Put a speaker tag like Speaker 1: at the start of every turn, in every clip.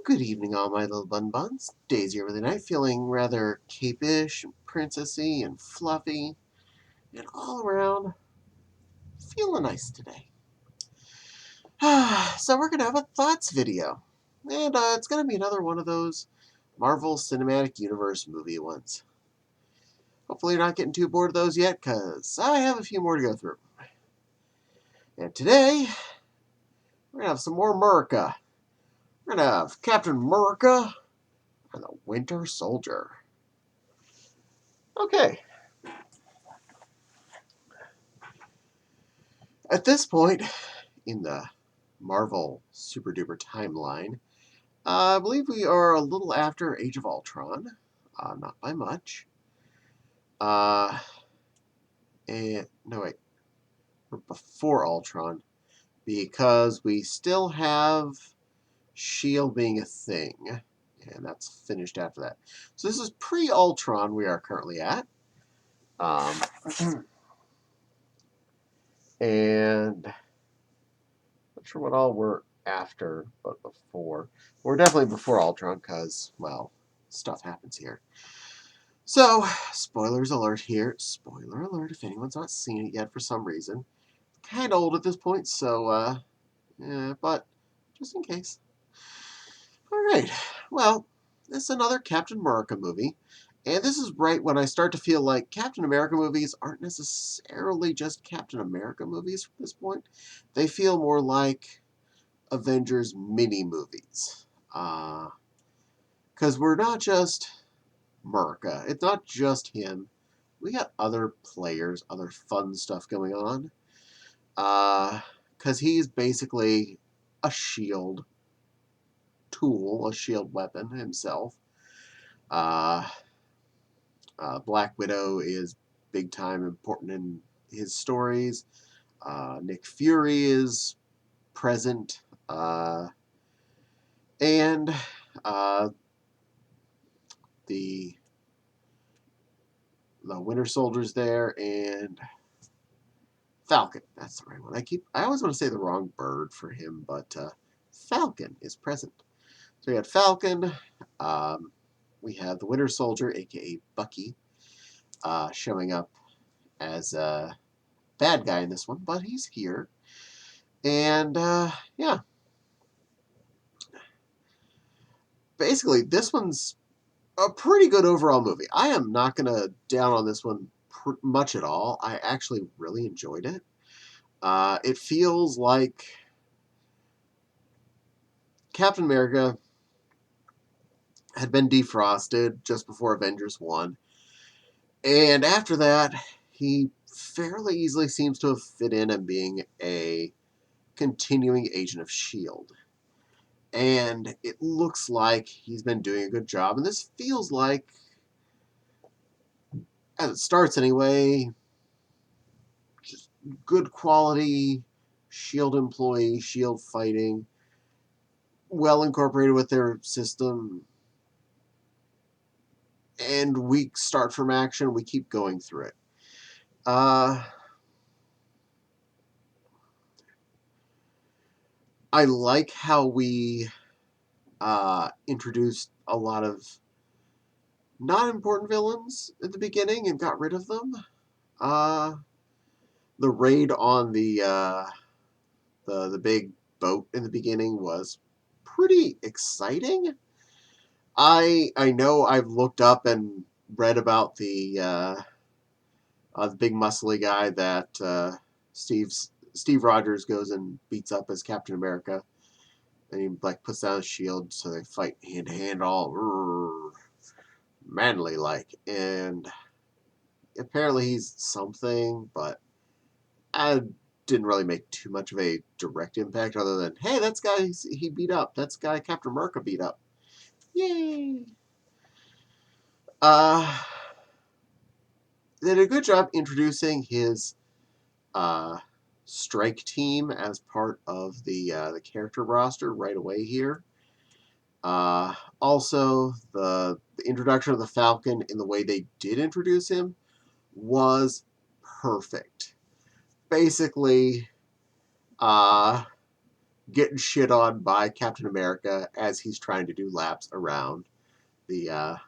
Speaker 1: Good evening, all my little bun-buns. Daisy over the night, feeling rather cape-ish, and princessy, and fluffy, and all around feeling nice today. So we're going to have a thoughts video. And it's going to be another one of those Marvel Cinematic Universe movie ones. Hopefully you're not getting too bored of those yet, because I have a few more to go through. And today, we're going to have some more America. We're going to have Captain America and the Winter Soldier. Okay. At this point in the Marvel Super Duper timeline, I believe we are a little after Age of Ultron. Not by much. And no, wait. We're before Ultron because we still have S.H.I.E.L.D. being a thing. And that's finished after that. So this is pre-Ultron we are currently at. And not sure what all we're after, but before. We're definitely before Ultron because, well, stuff happens here. So, spoilers alert here. Spoiler alert if anyone's not seen it yet for some reason. Kind of old at this point, so, yeah, but just in case. Alright, well, this is another Captain America movie. And this is right when I start to feel like Captain America movies aren't necessarily just Captain America movies from this point. They feel more like Avengers mini-movies. Because we're not just America. It's not just him. We got other players, other fun stuff going on. Because he's basically a shield tool, a shield weapon himself. Black Widow is big time important in his stories. Nick Fury is present. And the Winter Soldier's there, and Falcon. That's the right one. I always want to say the wrong bird for him, but Falcon is present. So we had Falcon. We have the Winter Soldier, aka Bucky, showing up as a bad guy in this one, but he's here. And yeah, basically this one's a pretty good overall movie. I am not gonna down on this one much at all. I actually really enjoyed it. It feels like Captain America had been defrosted just before Avengers 1. And after that, he fairly easily seems to have fit in and being a continuing agent of S.H.I.E.L.D. And it looks like he's been doing a good job. And this feels like, as it starts anyway, just good quality S.H.I.E.L.D. employee, S.H.I.E.L.D. fighting, well incorporated with their system. And we start from action, we keep going through it. I like how we introduced a lot of not important villains at the beginning and got rid of them. The raid on the big boat in the beginning was pretty exciting. I know I've looked up and read about the big muscly guy that Steve Rogers goes and beats up as Captain America, and he like puts down his shield so they fight hand to hand all manly like, and apparently he's something, but I didn't really make too much of a direct impact other than, hey, that's guy he beat up. That's guy Captain America beat up. Yay! Uh, they did a good job introducing his strike team as part of the character roster right away here. Also, the introduction of the Falcon in the way they did introduce him was perfect. Basically, getting shit on by Captain America as he's trying to do laps around the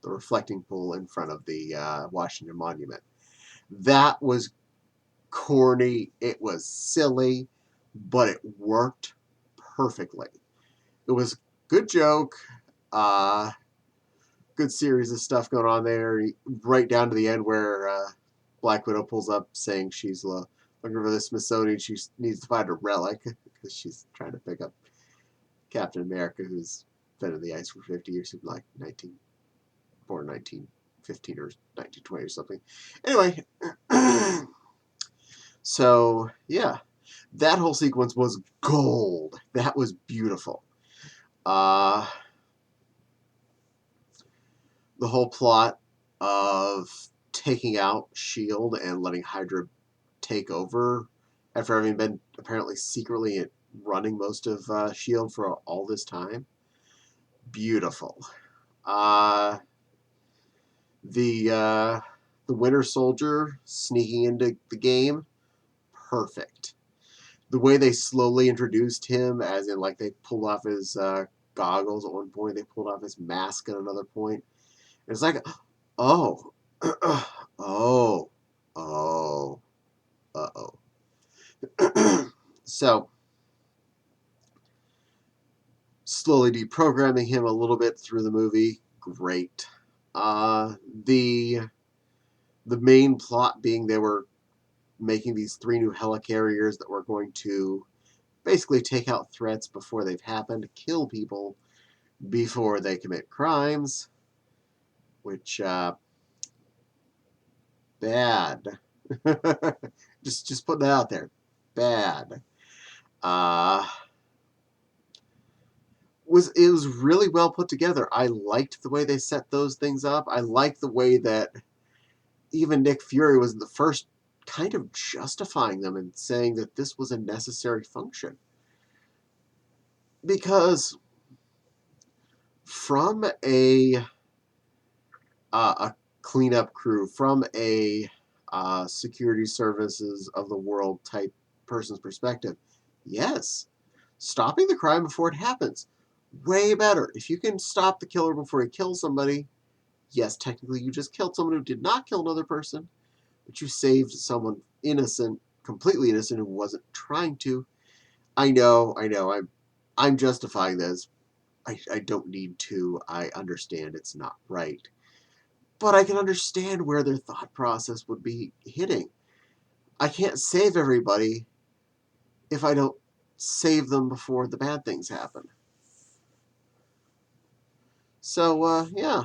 Speaker 1: reflecting pool in front of the Washington Monument. That was corny. It was silly, but it worked perfectly. It was a good joke. Uh, Good series of stuff going on there, right down to the end where Black Widow pulls up saying she's looking for the Smithsonian. She needs to find a relic because she's trying to pick up Captain America, who's been in the ice for 50 years, like 1915 or 1920 or something. Anyway, so yeah, that whole sequence was gold. That was beautiful. Uh, the whole plot of taking out Shield and letting Hydra take over after having been apparently secretly running most of Shield for all this time. Beautiful. Uh, the Winter Soldier sneaking into the game, perfect. The way they slowly introduced him, as in like they pulled off his goggles at one point, they pulled off his mask at another point. It's like, oh, oh, oh, uh-oh. So, slowly deprogramming him a little bit through the movie, great. Uh, the the main plot being they were making these 3 new helicarriers that were going to basically take out threats before they've happened, kill people before they commit crimes, which bad. just putting it out there, bad. Uh, it was really well put together. I liked the way they set those things up. I liked the way that even Nick Fury was the first kind of justifying them and saying that this was a necessary function. Because from a cleanup crew, from a security services of the world type person's perspective, yes, stopping the crime before it happens, way better. If you can stop the killer before he kills somebody, yes, technically you just killed someone who did not kill another person, but you saved someone innocent, completely innocent, who wasn't trying to. I know, I'm justifying this. I don't need to. I understand it's not right. But I can understand where their thought process would be hitting. I can't save everybody if I don't save them before the bad things happen. So, yeah.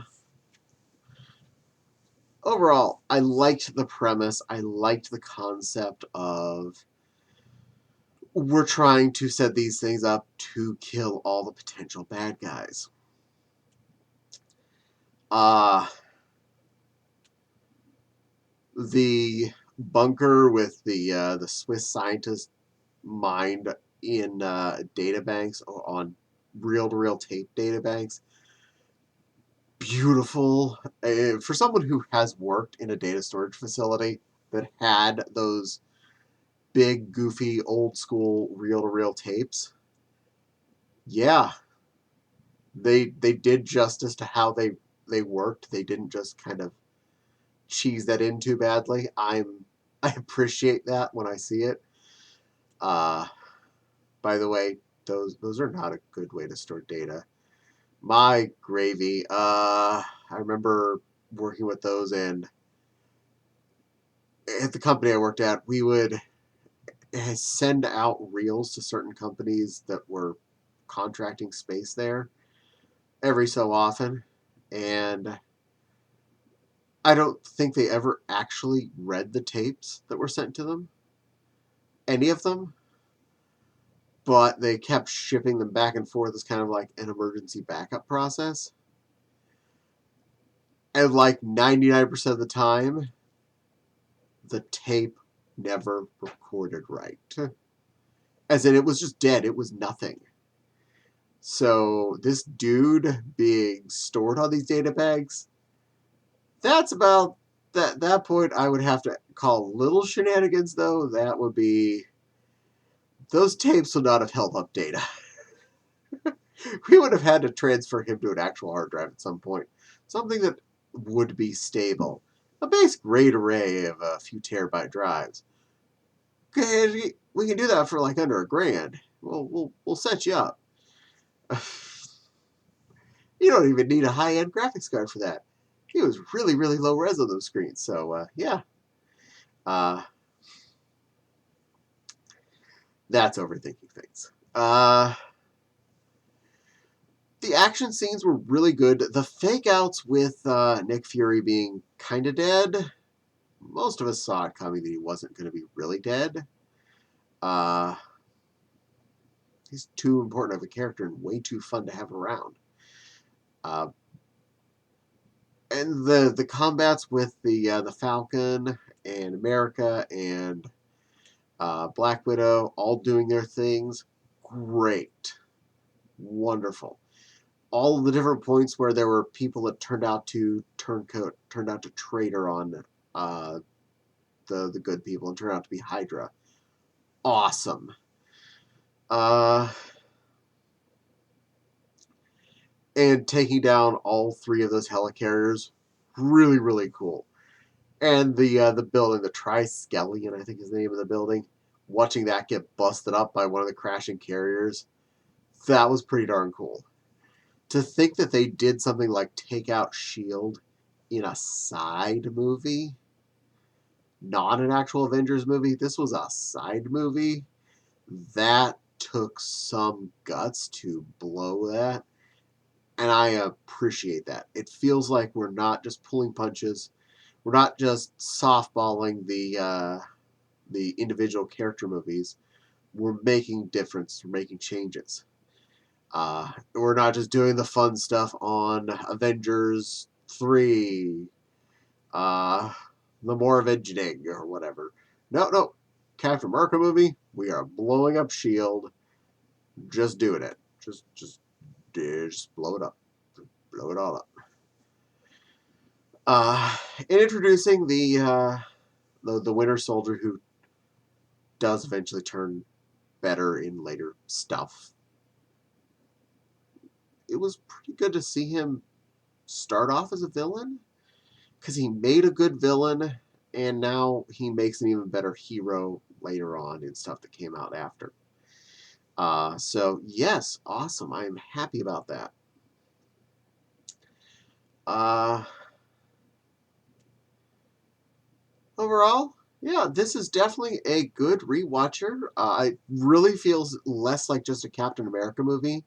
Speaker 1: Overall, I liked the premise. I liked the concept of we're trying to set these things up to kill all the potential bad guys. Uh, the bunker with the Swiss scientist mined in databanks on reel-to-reel tape databanks. Beautiful. For someone who has worked in a data storage facility that had those big, goofy, old-school reel-to-reel tapes, yeah, they did justice to how they worked. They didn't just kind of cheese that in too badly. I appreciate that when I see it. Uh, by the way, those are not a good way to store data. My gravy. I remember working with those, and at the company I worked at, we would send out reels to certain companies that were contracting space there every so often, and I don't think they ever actually read the tapes that were sent to them, any of them, but they kept shipping them back and forth as kind of like an emergency backup process. And like 99% of the time, the tape never recorded right. As in, it was just dead. It was nothing. So this dude being stored on these data bags, that's about that point I would have to call little shenanigans, though. That would be those tapes would not have held up data. We would have had to transfer him to an actual hard drive at some point. Something that would be stable. A basic RAID array of a few terabyte drives. Okay, we can do that for like under $1,000. We'll set you up. You don't even need a high-end graphics card for that. It was really, really low res on those screens. So yeah, that's overthinking things. The action scenes were really good. The fake outs with Nick Fury being kind of dead, most of us saw it coming that he wasn't going to be really dead. He's too important of a character and way too fun to have around. And the combats with the Falcon and America and Black Widow all doing their things, great, wonderful. All of the different points where there were people that turned out to traitor on the good people and turned out to be Hydra. Awesome. And taking down all 3 of those helicarriers, really, really cool. And the building, the Triskelion, I think is the name of the building, watching that get busted up by one of the crashing carriers, that was pretty darn cool. To think that they did something like take out S.H.I.E.L.D. in a side movie, not an actual Avengers movie, this was a side movie, that took some guts to blow that. And I appreciate that. It feels like we're not just pulling punches. We're not just softballing the individual character movies. We're making difference. We're making changes. We're not just doing the fun stuff on Avengers 3, the more Avenging or whatever. No. Captain America movie, we are blowing up S.H.I.E.L.D. Just doing it. Just blow it up. Blow it all up. In introducing the Winter Soldier, who does eventually turn better in later stuff, it was pretty good to see him start off as a villain, because he made a good villain, and now he makes an even better hero later on in stuff that came out after. So yes, awesome. I am happy about that. Overall, yeah, this is definitely a good rewatcher. It really feels less like just a Captain America movie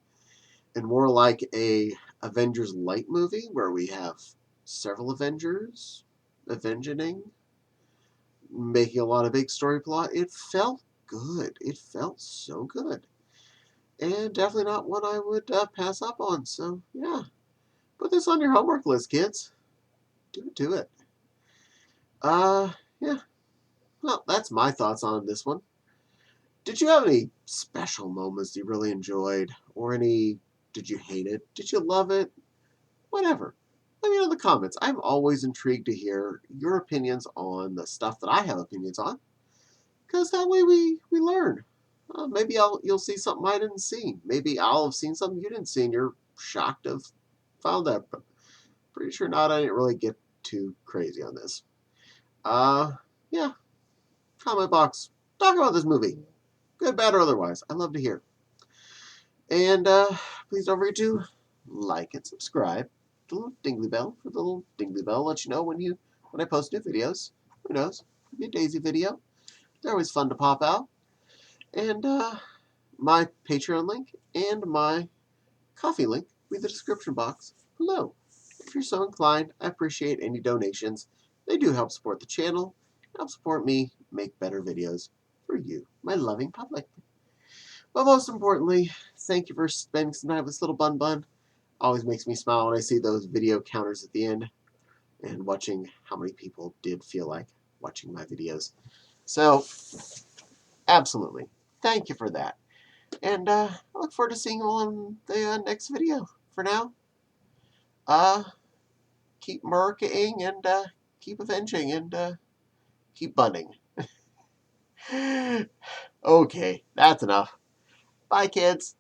Speaker 1: and more like a Avengers light movie where we have several Avengers avenging, making a lot of big story plot. It felt good. It felt so good. And definitely not one I would pass up on. So, yeah. Put this on your homework list, kids. Do it. Yeah. Well, that's my thoughts on this one. Did you have any special moments you really enjoyed? Or any, did you hate it? Did you love it? Whatever. Let me know in the comments. I'm always intrigued to hear your opinions on the stuff that I have opinions on. Because that way we learn. Maybe you'll see something I didn't see. Maybe I'll have seen something you didn't see and you're shocked to have found that. But pretty sure not. I didn't really get too crazy on this. Yeah. Comment box. Talk about this movie. Good, bad, or otherwise. I love to hear. And please don't forget to like and subscribe. The little dingly bell for the little dingly bell. Let you know when I post new videos. Who knows? Maybe a Daisy video. They're always fun to pop out. And my Patreon link and my coffee link will be in the description box below. If you're so inclined, I appreciate any donations. They do help support the channel, help support me make better videos for you, my loving public. But most importantly, thank you for spending some time with this little bun. Always makes me smile when I see those video counters at the end and watching how many people did feel like watching my videos. So, absolutely. Thank you for that. And I look forward to seeing you on the next video. For now, keep murking and keep avenging and keep bunning. Okay, that's enough. Bye, kids.